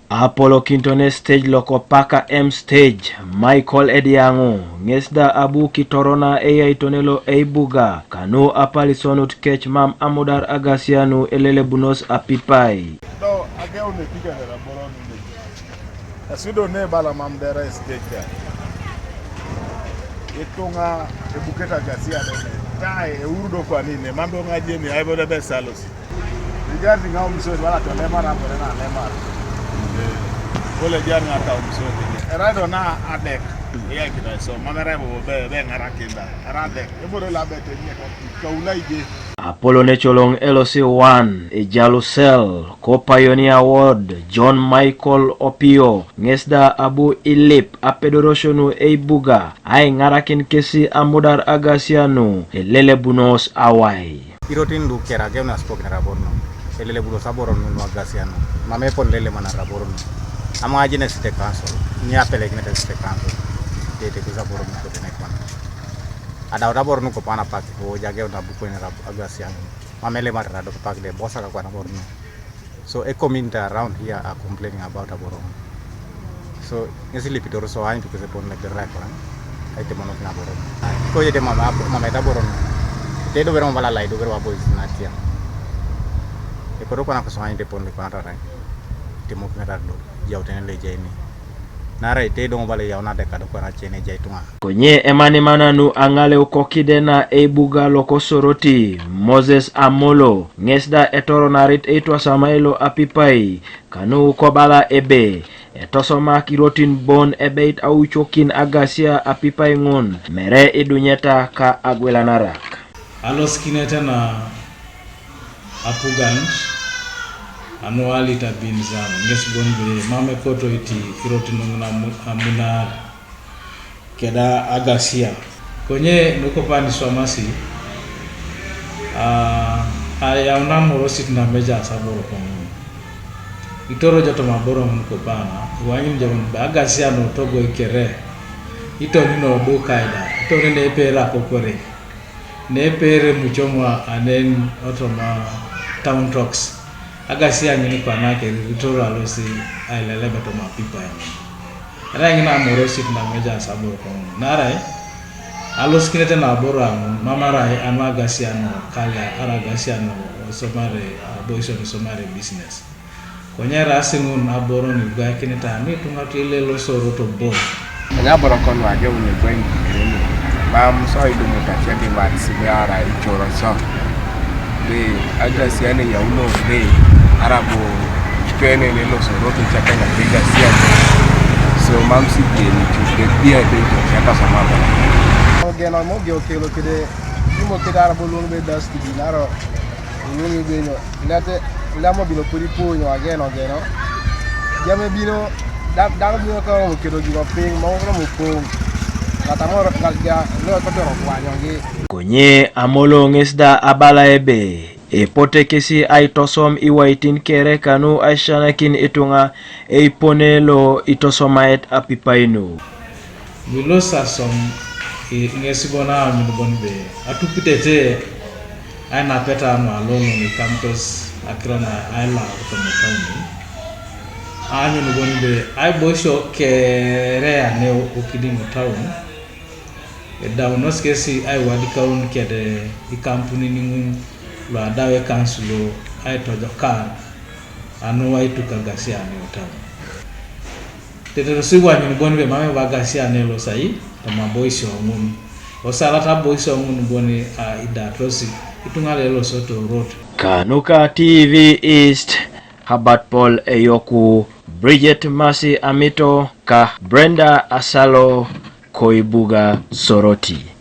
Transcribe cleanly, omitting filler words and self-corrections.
Apollo Kintone stage loko paka M stage Michael Ediango ngesda abu kitorona tonelo buga Kanu apalisonut kech mam amudar Agasia nu Elelebunos Apipai. No, ageo ne piga de la boron ne. Asido ne bala mam dera stage. Etonga ebuketa Agasia ne. Tai urudo kwa nini mambo ngaje ni aibo de besalos. Regarding how mso wala to lema na borena lema. Ole jar ngata mso. Erado na adek. Ya kida so mamere bo be ngarakinda. Erade ebore la bete ni ka ulaije. Apollo Necholong LOC1 Jalusel Co-Pioneer Award John Michael Opio ngesda abu ilip Apedorosio nu buga ay ngarakin kesi amudar Agasia nu Elelebunos awai. Irotin du kera ge na spok na raborno Elelebunos aboron nu Agasia nu mame pon lele mana raborno ama aji na site council ni apele ne site council de kuzaboron ko de nekwan ada raborno ko pana pak ko jage na buko ni Agasia mamele mara do pak de bosa ka na borno. So a community around here are complaining about aboron. So ngesili pitoro so hain because upon like the right one ay temonok na aboron ko yede mama da boron te do vero mala lai do vero boys na tia e ko na ko so hain de pon le ko na rai temok na do yaw tene le jeni nara ite do mbale yaw na de ka do ko na chene jaitunga konye emani mananu angale ukokide na buga loko soroti Moses Amolo ngesda etoro narit eitwa Samailo Apipai Kanu kobala ebe etosoma kirotin bon ebeit au chokin Agasia Apipai ngun mere idunyeta ka agwela narak alos kineta na apugan anuali tabinzam nges bonbe mame koto iti kirotin nguna amuna keda Agasia konye nuko pani somasi aya unamorosit na meja saboro kono itoro joto maboro mko pana wanyin jabon Agasia no togo ikere ito nino do kaida ito ne pera kokore ne pere muchomwa anen otoma town talks Agasia nyini pana ke itoro alosi Elelebunos to Apipai ara ngina morosit na meja saboro kono narai alos kinete na bora mamara anu Agasia no kala Agasia no somare boyso somare business konyera asingun aboron uga kineta ni tungatile lo soro to bon nya boron kon wa ge unye gwen kireni mam so idu mutatia ke ba sibara ichoro so de Agasia ne ya uno de arabo chpene ne lo soro to chakanga Agasia so mam si de ni chude dia de to chaka samaba Ogena mo ge okelo kede mo kede arabo lo be dasti dinaro ni be no late lamo bilo puri punyo ageno jame bino dang bino ko mo kedo giwa ping mo ko mo pung katamoro kalja lo ko to kwanyo gi konye Amolo ngesda abala ebe pote kesi aitosom iwaitin kere Kanu aishanakin itunga ponelo itosomaet Apipainu bilo sasom ngesibona minubonbe atupitete ana peta no alono ni campus akrana ala ko metauni anyu nugonbe ay boysho kere ane okidi metaun e dawnos kesi ay wadi kaun kede di kampuni ningun lo adawe kansulo ay tojo kan anu way to Agasia ne metaun tete siwa nyu nugonbe mame Agasia ne lo sai tama boysho ngun o salata boysho ngun boni ida trosi itungale lo soto road Kanuka TV East Habat Paul Eyoku Bridget Masi Amito ka Brenda Asalo Koibuga Soroti.